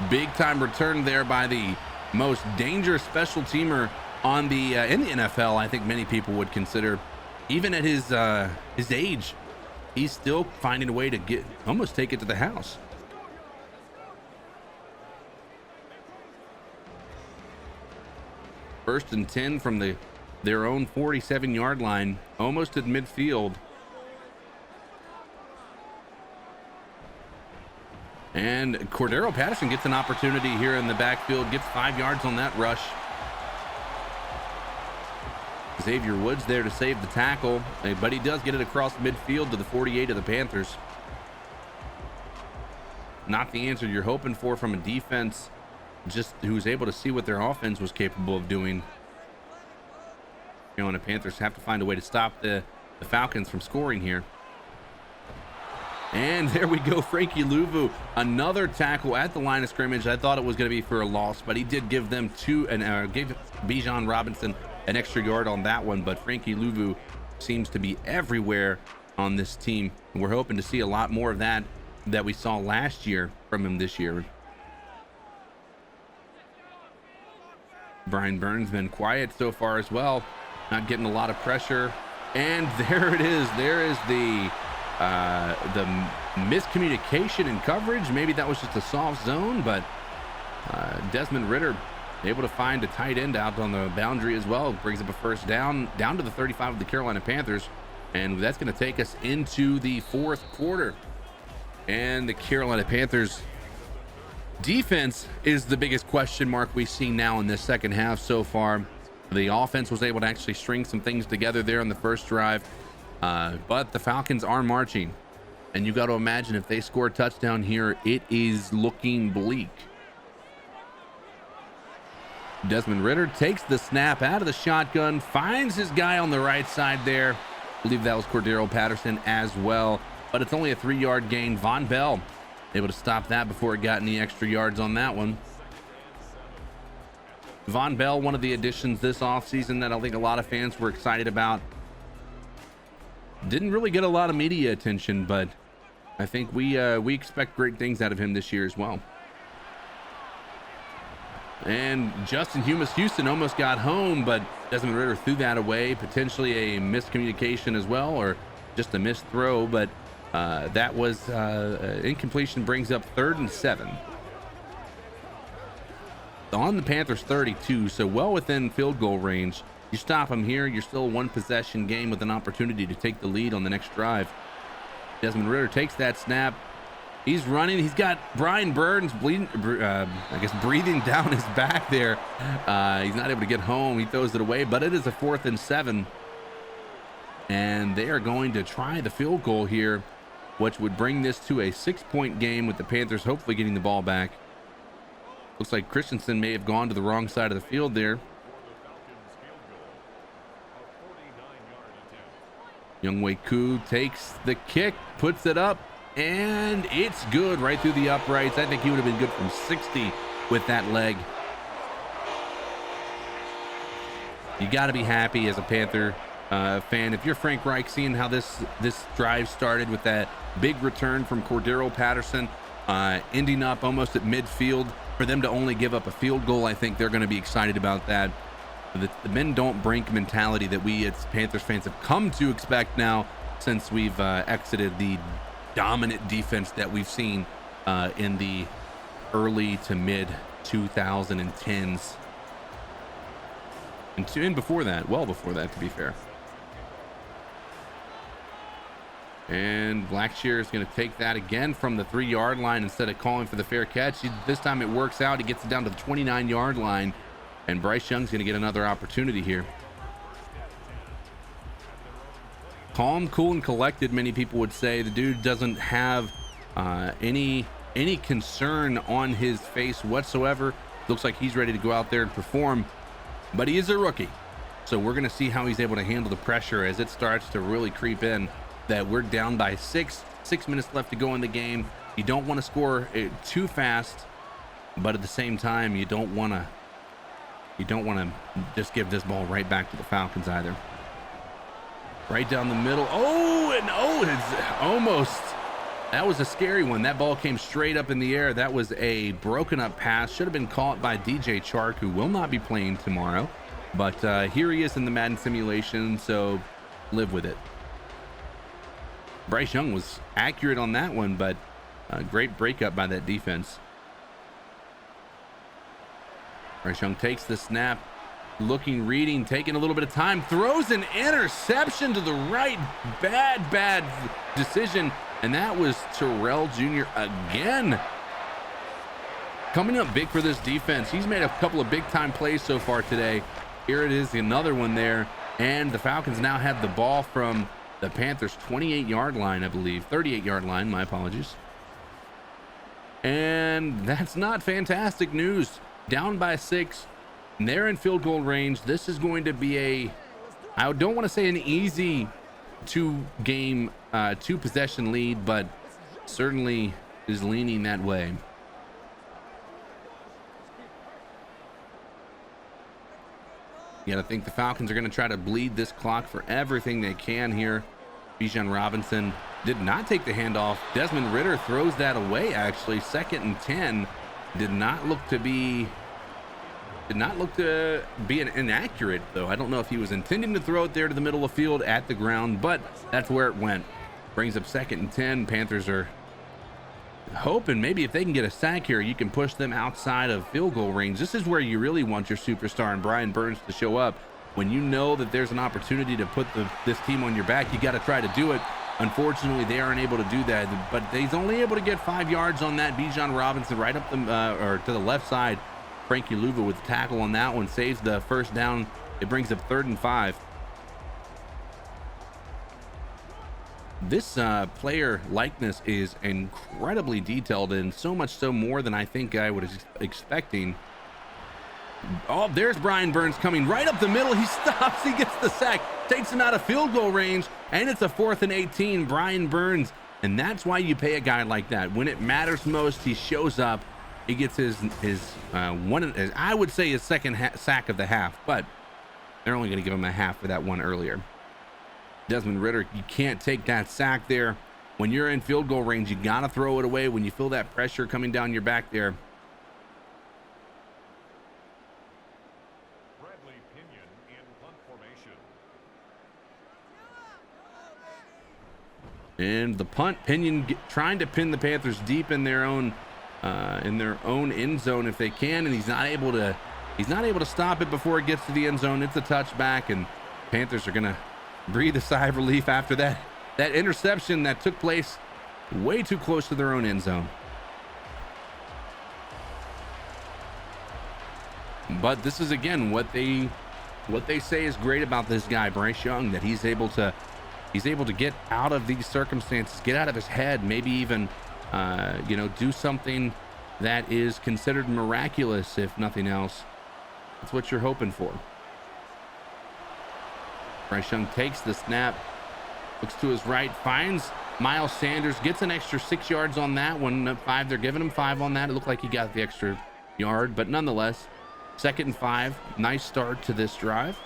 Big time return there by the most dangerous special teamer on the in the NFL. I think many people would consider, even at his age, he's still finding a way to almost take it to the house. First and 10 from their own 47-yard line, almost at midfield. And Cordero Patterson gets an opportunity here in the backfield, gets 5 yards on that rush. Xavier Woods there to save the tackle, but he does get it across midfield to the 48 of the Panthers. Not the answer you're hoping for from a defense just who's able to see what their offense was capable of doing. You know, and the Panthers have to find a way to stop the Falcons from scoring here. And there we go, Frankie Louvu, another tackle at the line of scrimmage. I thought it was going to be for a loss, but he did give them gave Bijan Robinson an extra yard on that one. But Frankie Louvu seems to be everywhere on this team. And we're hoping to see a lot more of that we saw last year from him this year. Brian Burns been quiet so far as well, not getting a lot of pressure. And there it is. There is the miscommunication in coverage. Maybe that was just a soft zone, but Desmond Ridder able to find a tight end out on the boundary as well. Brings up a first down to the 35 of the Carolina Panthers. And that's going to take us into the fourth quarter. And the Carolina Panthers defense is the biggest question mark we see now in this second half so far. The offense was able to actually string some things together there in the first drive. But the Falcons are marching, and you got to imagine if they score a touchdown here, it is looking bleak. Desmond Ridder takes the snap out of the shotgun, finds his guy on the right side there. I believe that was Cordero Patterson as well, but it's only a 3-yard gain. Von Bell able to stop that before it got any extra yards on that one. Von Bell, one of the additions this offseason that I think a lot of fans were excited about. Didn't really get a lot of media attention, but I think we expect great things out of him this year as well. And Justin Houston almost got home, but Desmond Ridder threw that away. Potentially a miscommunication as well, or just a missed throw, but that was incompletion. Brings up 3rd and 7. On the Panthers 32, so well within field goal range. You stop them here, you're still a 1-possession game with an opportunity to take the lead on the next drive. Desmond Ridder takes that snap. He's running. He's got Brian Burns breathing down his back there. He's not able to get home. He throws it away, but it is a 4th and 7. And they are going to try the field goal here, which would bring this to a 6-point game with the Panthers hopefully getting the ball back. Looks like Christensen may have gone to the wrong side of the field there. Younghoe Koo takes the kick, puts it up, and it's good right through the uprights. I think he would have been good from 60 with that leg. You got to be happy as a Panther fan. If you're Frank Reich, seeing how this drive started with that big return from Cordero Patterson, ending up almost at midfield, for them to only give up a field goal, I think they're going to be excited about that. The bend don't break mentality that we as Panthers fans have come to expect now since we've exited the dominant defense that we've seen in the early to mid 2010s. And before that, well before that, to be fair. And Blackshear is going to take that again from the 3-yard line instead of calling for the fair catch. This time it works out. He gets it down to the 29-yard line. And Bryce Young's going to get another opportunity here. Calm, cool, and collected, many people would say. The dude doesn't have any concern on his face whatsoever. Looks like he's ready to go out there and perform. But he is a rookie. So we're going to see how he's able to handle the pressure as it starts to really creep in that we're down by 6 minutes left to go in the game. You don't want to score it too fast, but at the same time, you don't want to just give this ball right back to the Falcons either. Right down the middle. It's almost. That was a scary one. That ball came straight up in the air. That was a broken up pass. Should have been caught by DJ Chark, who will not be playing tomorrow. But here he is in the Madden Simulation, so live with it. Bryce Young was accurate on that one, but a great breakup by that defense. Bryce Young takes the snap, reading, taking a little bit of time, throws an interception to the right. Bad decision, and that was Terrell Jr. again. Coming up big for this defense. He's made a couple of big-time plays so far today. Here it is, another one there, and the Falcons now have the ball from the Panthers 28-yard line, I believe. 38-yard line, my apologies. And that's not fantastic news. Down by 6. And they're in field goal range. This is going to be I don't want to say an easy two possession lead, but certainly is leaning that way. You got to think the Falcons are going to try to bleed this clock for everything they can here. Bijan Robinson did not take the handoff. Desmond Ridder throws that away, actually. 2nd and 10. Did not look to be inaccurate, though. I don't know if he was intending to throw it there to the middle of the field at the ground, but that's where it went. Brings up 2nd and 10. Panthers are hoping maybe if they can get a sack here, you can push them outside of field goal range. This is where you really want your superstar and Brian Burns to show up. When you know that there's an opportunity to put this team on your back, you got to try to do it. Unfortunately, they aren't able to do that, but he's only able to get 5 yards on that. Bijan Robinson right up or to the left side. Frankie Louva with the tackle on that one saves the first down. It brings up 3rd and 5. This player likeness is incredibly detailed, and so much so more than I think I was expecting. Oh, there's Brian Burns coming right up the middle. He stops, he gets the sack, takes him out of field goal range, and it's a 4th and 18. Brian Burns, and that's why you pay a guy like that. When it matters most, he shows up. He gets his one, I would say his second sack of the half, but they're only going to give him a half for that one earlier. Desmond Ridder, you can't take that sack there. When you're in field goal range, you got to throw it away when you feel that pressure coming down your back there. And the punt, Pinion trying to pin the Panthers deep in their own end zone if they can, and he's not able to stop it before it gets to the end zone. It's a touchback, and Panthers are gonna breathe a sigh of relief after that interception that took place way too close to their own end zone. But this is again what they say is great about this guy, Bryce Young, that he's able to get out of these circumstances, get out of his head, maybe even, do something that is considered miraculous, if nothing else. That's what you're hoping for. Bryce Young takes the snap, looks to his right, finds Miles Sanders, gets an extra 6 yards on that one. 5, they're giving him 5 on that. It looked like he got the extra yard, but nonetheless, 2nd and 5. Nice start to this drive.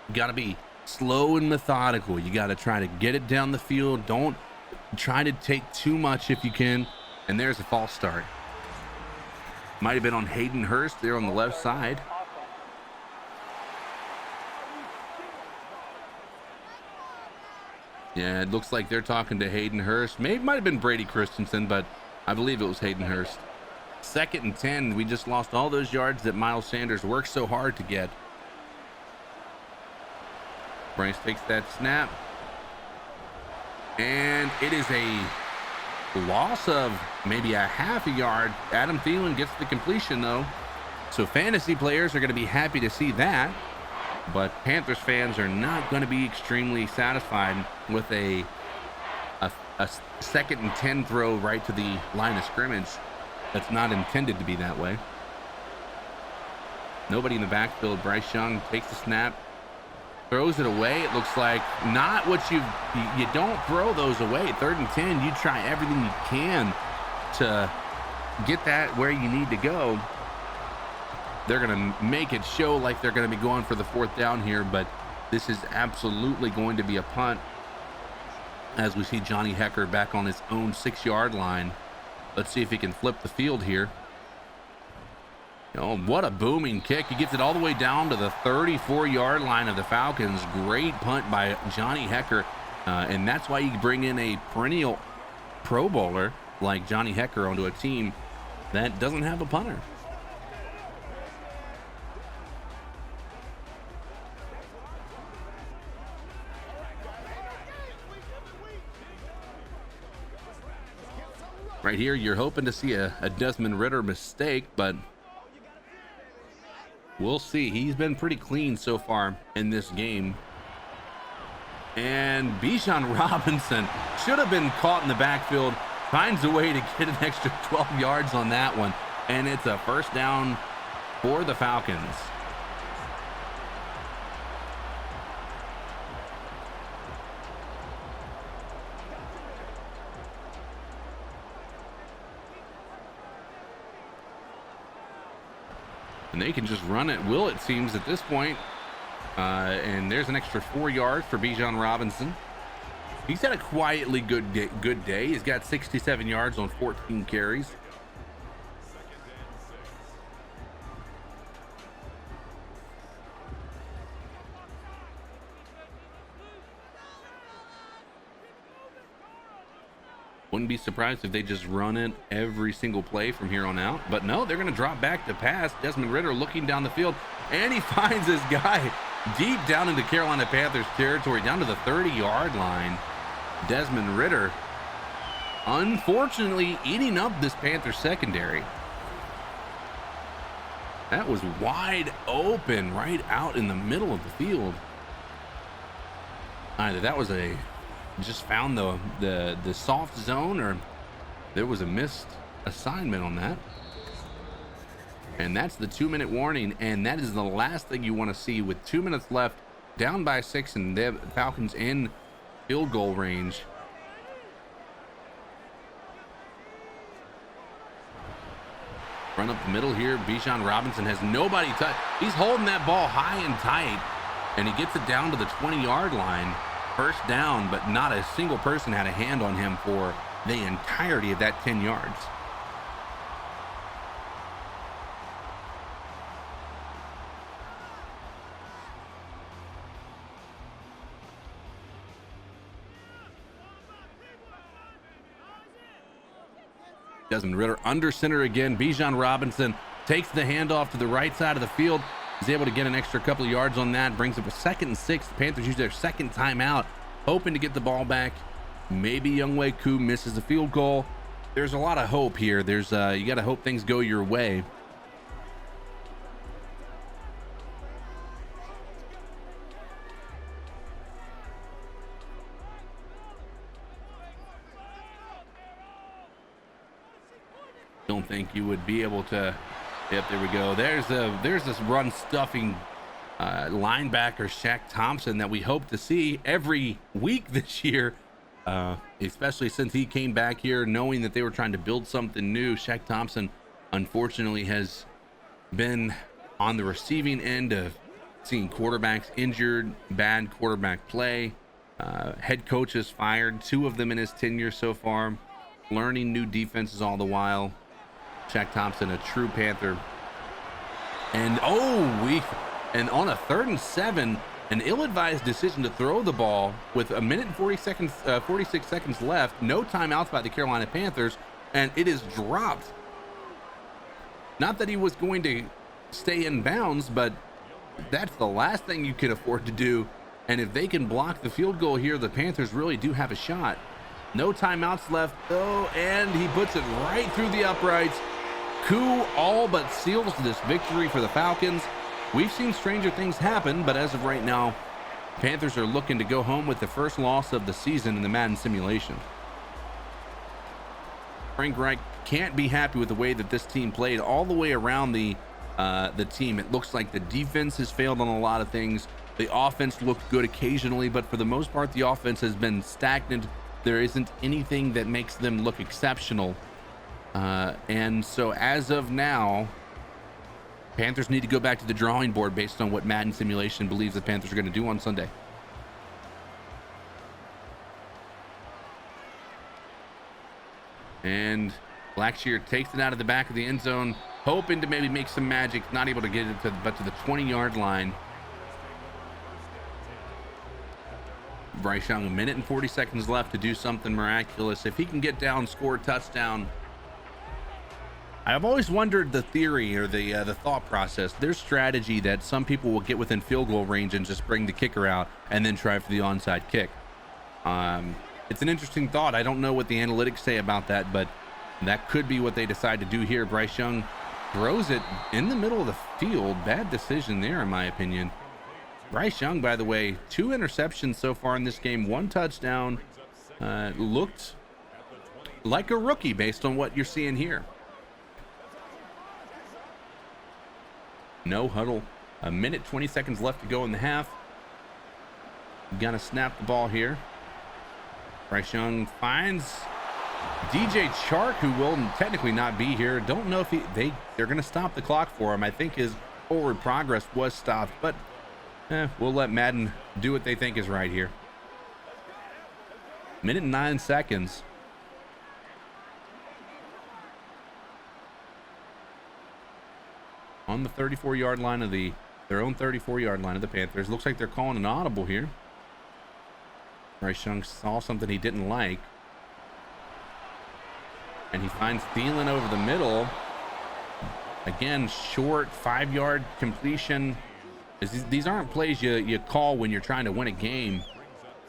You got to be slow and methodical. You got to try to get it down the field. Don't try to take too much if you can. And there's a false start. Might have been on Hayden Hurst there on the left side. Yeah, it looks like they're talking to Hayden Hurst. Maybe might have been Brady Christensen, but I believe it was Hayden Hurst. 2nd and 10. We just lost all those yards that Miles Sanders worked so hard to get. Bryce takes that snap, and it is a loss of maybe a half a yard. Adam Thielen gets the completion, though, so fantasy players are going to be happy to see that, but Panthers fans are not going to be extremely satisfied with a 2nd and 10 throw right to the line of scrimmage. That's not intended to be that way. Nobody in the backfield. Bryce Young takes the snap, throws it away. It looks like not what you don't throw those away. 3rd and 10, you try everything you can to get that where you need to go. They're going to make it show like they're going to be going for the 4th down here, but this is absolutely going to be a punt as we see Johnny Hecker back on his own 6-yard line. Let's see if he can flip the field here. Oh, what a booming kick. He gets it all the way down to the 34-yard line of the Falcons. Great punt by Johnny Hecker. And that's why you bring in a perennial Pro Bowler like Johnny Hecker onto a team that doesn't have a punter. Right here, you're hoping to see a Desmond Ridder mistake, but we'll see. He's been pretty clean so far in this game. And Bijan Robinson should have been caught in the backfield. Finds a way to get an extra 12 yards on that one. And it's a 1st down for the Falcons. And they can just run at will, it seems, at this point. And there's an extra 4 yards for Bijan Robinson. He's had a quietly good day. He's got 67 yards on 14 carries. Wouldn't be surprised if they just run it every single play from here on out. But no, they're going to drop back to pass. Desmond Ridder looking down the field, and he finds this guy deep down into Carolina Panthers territory, down to the 30-yard line. Desmond Ridder, unfortunately, eating up this Panthers secondary. That was wide open right out in the middle of the field. Either that was just found the soft zone, or there was a missed assignment on that. And that's the 2-minute warning, and that is the last thing you want to see with 2 minutes left, down by 6, and the Falcons in field goal range. Run up the middle here. Bijan Robinson has nobody touch. He's holding that ball high and tight, and he gets it down to the 20-yard line. 1st down, but not a single person had a hand on him for the entirety of that 10 yards. Desmond Ridder under center again. Bijan Robinson takes the handoff to the right side of the field. He's able to get an extra couple of yards on that. Brings up a 2nd and 6. The Panthers use their 2nd timeout, hoping to get the ball back. Maybe Younghoe Koo misses the field goal. There's a lot of hope here. There's you got to hope things go your way. Don't think you would be able to. Yep, there we go. There's this run stuffing linebacker Shaq Thompson that we hope to see every week this year, especially since he came back here knowing that they were trying to build something new. Shaq Thompson, unfortunately, has been on the receiving end of seeing quarterbacks injured, bad quarterback play, head coaches fired, 2 of them in his tenure so far, learning new defenses all the while. Shaq Thompson, a true Panther. And and on a 3rd and 7, an ill-advised decision to throw the ball with 1 minute and 46 seconds left, no timeouts by the Carolina Panthers, and it is dropped. Not that he was going to stay in bounds, but that's the last thing you can afford to do. And if they can block the field goal here, the Panthers really do have a shot. No timeouts left, though, and he puts it right through the uprights. Koo all but seals this victory for the Falcons. We've seen stranger things happen, but as of right now, Panthers are looking to go home with the first loss of the season in the Madden Simulation. Frank Reich can't be happy with the way that this team played all the way around the the team. It looks like the defense has failed on a lot of things. The offense looked good occasionally, but for the most part, the offense has been stagnant. There isn't anything that makes them look exceptional. And so as of now, Panthers need to go back to the drawing board based on what Madden Simulation believes the Panthers are going to do on Sunday. And Blackshear takes it out of the back of the end zone, hoping to maybe make some magic. Not able to get it but to the 20-yard line. Bryce Young, 1 minute and 40 seconds left to do something miraculous. If he can get down, score a touchdown. I've always wondered the theory or the thought process, their strategy that some people will get within field goal range and just bring the kicker out and then try for the onside kick. It's an interesting thought. I don't know what the analytics say about that, but that could be what they decide to do here. Bryce Young throws it in the middle of the field. Bad decision there, in my opinion. Bryce Young, by the way, 2 interceptions so far in this game, 1 touchdown. Looked like a rookie based on what you're seeing here. No huddle. 1 minute, 20 seconds left to go in the half. Gonna snap the ball here. Bryce Young finds DJ Chark, who will technically not be here. Don't know if they're going to stop the clock for him. I think his forward progress was stopped, but we'll let Madden do what they think is right here. 1 minute and 9 seconds. On the 34-yard line of their own 34-yard line of the Panthers. Looks like they're calling an audible here. Bryce Young saw something he didn't like. And he finds Thielen over the middle. Again, short 5-yard completion. These aren't plays you call when you're trying to win a game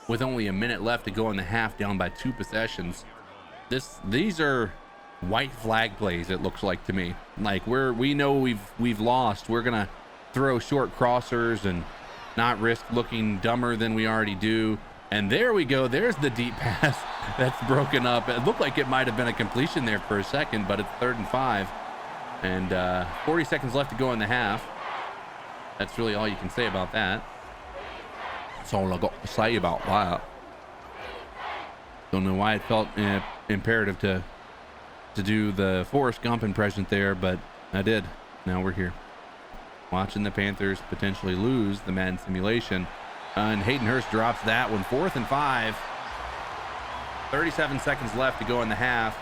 with only 1 minute left to go in the half, down by 2 possessions. These are white flag plays, it looks like to me. Like we know we've lost. We're gonna throw short crossers and not risk looking dumber than we already do. And there we go. There's the deep pass that's broken up. It looked like it might have been a completion there for a second, but it's 3rd and 5. And 40 seconds left to go in the half. That's really all you can say about that. That's all I got to say about that. Don't know why it felt imperative to do the Forrest Gump impression there, but I did. Now we're here. Watching the Panthers potentially lose the Madden Simulation. And Hayden Hurst drops that one. 4th and 5. 37 seconds left to go in the half.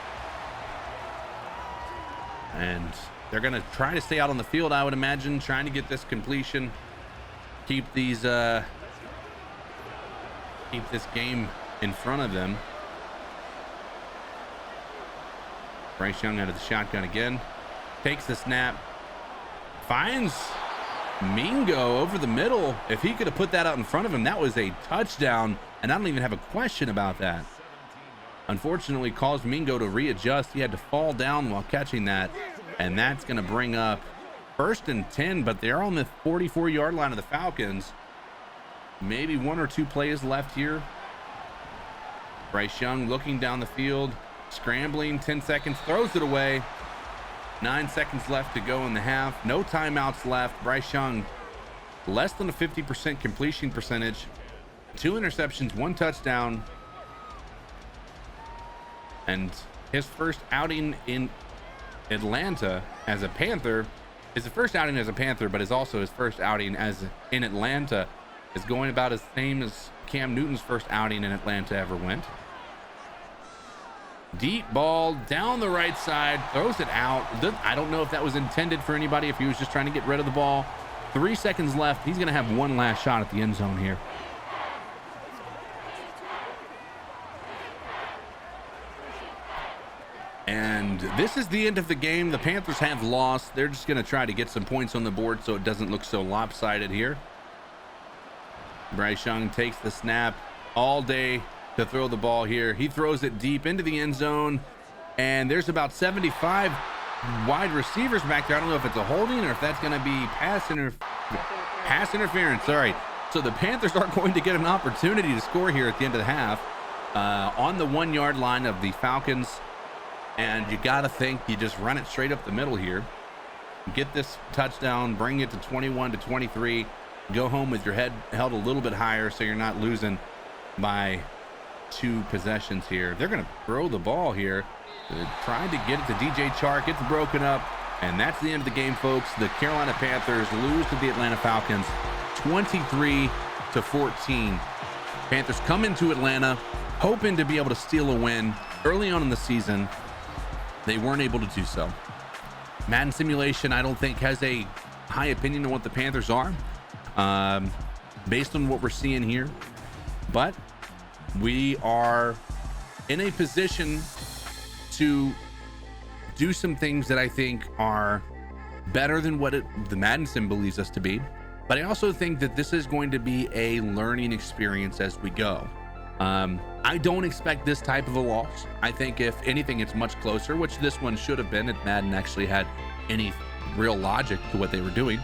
And they're going to try to stay out on the field, I would imagine, trying to get this completion. Keep this game in front of them. Bryce Young out of the shotgun again. Takes the snap. Finds Mingo over the middle. If he could have put that out in front of him, that was a touchdown, and I don't even have a question about that. Unfortunately, caused Mingo to readjust. He had to fall down while catching that, and that's going to bring up 1st and 10, but they're on the 44-yard line of the Falcons. Maybe 1 or 2 plays left here. Bryce Young looking down the field, scrambling, 10 seconds, throws it away. 9 seconds left to go in the half. No timeouts left. Bryce Young, less than a 50% completion percentage. 2 interceptions, 1 touchdown. And his first outing in Atlanta as a Panther is the first outing as a Panther, but is also his first outing as in Atlanta. Is going about as same as Cam Newton's first outing in Atlanta ever went. Deep ball down the right side, throws it out. I don't know if that was intended for anybody, if he was just trying to get rid of the ball. 3 seconds left. He's going to have one last shot at the end zone here. And this is the end of the game. The Panthers have lost. They're just going to try to get some points on the board so it doesn't look so lopsided here. Bryce Young takes the snap all day to throw the ball here. He throws it deep into the end zone, and there's about 75 wide receivers back there. I don't know if it's a holding or if that's going to be pass interference. Sorry. So the Panthers are going to get an opportunity to score here at the end of the half on the 1 yard line of the Falcons. And you got to think you just run it straight up the middle here. get this touchdown, bring it to 21-23, go home with your head held a little bit higher so you're not losing by 2 possessions here. They're going to throw the ball here. They're trying to get it to DJ Chark. It's broken up, and that's the end of the game, folks. The Carolina Panthers lose to the Atlanta Falcons 23-14. Panthers come into Atlanta hoping to be able to steal a win early on in the season. They weren't able to do so. Madden Simulation, I don't think, has a high opinion on what the Panthers are, based on what we're seeing here. But we are in a position to do some things that I think are better than what the Madden Sim believes us to be. But I also think that this is going to be a learning experience as we go. I don't expect this type of a loss. I think if anything, it's much closer, which this one should have been if Madden actually had any real logic to what they were doing.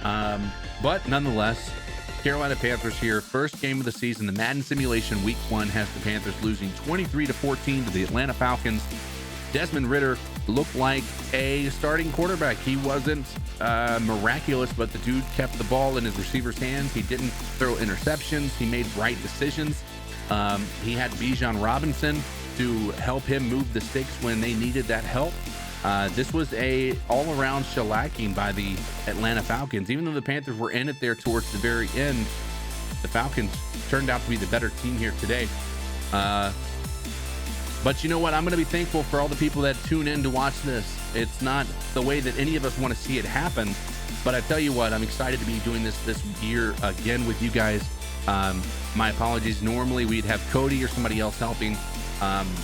But nonetheless, Carolina Panthers here, first game of the season. The Madden Simulation Week 1 has the Panthers losing 23-14 to the Atlanta Falcons. Desmond Ridder looked like a starting quarterback. He wasn't miraculous, but the dude kept the ball in his receiver's hands. He didn't throw interceptions. He made right decisions. He had Bijan Robinson to help him move the sticks when they needed that help. This was a all-around shellacking by the Atlanta Falcons. Even though the Panthers were in it there towards the very end, the Falcons turned out to be the better team here today. But you know what? I'm going to be thankful for all the people that tune in to watch this. It's not the way that any of us want to see it happen, but I tell you what, I'm excited to be doing this year again with you guys. My apologies. Normally we'd have Cody or somebody else helping.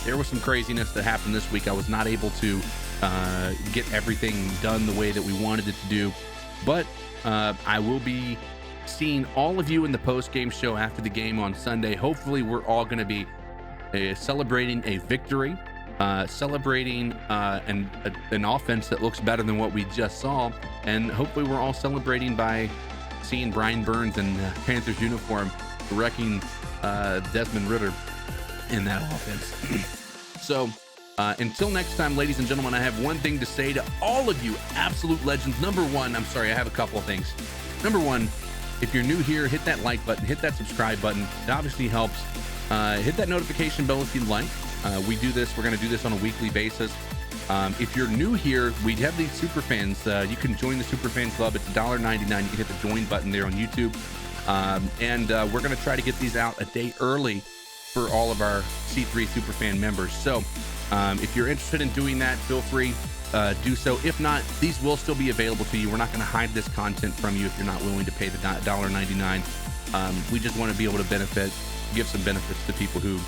There was some craziness that happened this week. I was not able to get everything done the way that we wanted it to do, but I will be seeing all of you in the post-game show after the game on Sunday. Hopefully we're all going to be celebrating a victory, celebrating an offense that looks better than what we just saw, and hopefully we're all celebrating by seeing Brian Burns in Panthers uniform wrecking Desmond Ridder in that offense. So until next time, ladies and gentlemen, I have one thing to say to all of you absolute legends. Number one, I'm sorry, I have a couple of things. Number one, if you're new here, hit that like button, hit that subscribe button. It obviously helps. Hit that notification bell if you'd like. We do this, we're going to do this on a weekly basis. If you're new here, we have these super fans. You can join the super fan club. It's $1.99. You can hit the join button there on YouTube. And we're going to try to get these out a day early for all of our C3 Superfan members. So if you're interested in doing that, feel free, do so. If not, these will still be available to you. We're not going to hide this content from you if you're not willing to pay the $1.99. We just want to be able to give some benefits to people who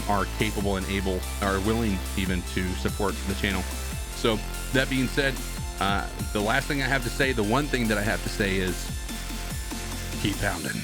are capable and able, are willing even to support the channel. So that being said, the last thing I have to say, the one thing that I have to say is keep pounding.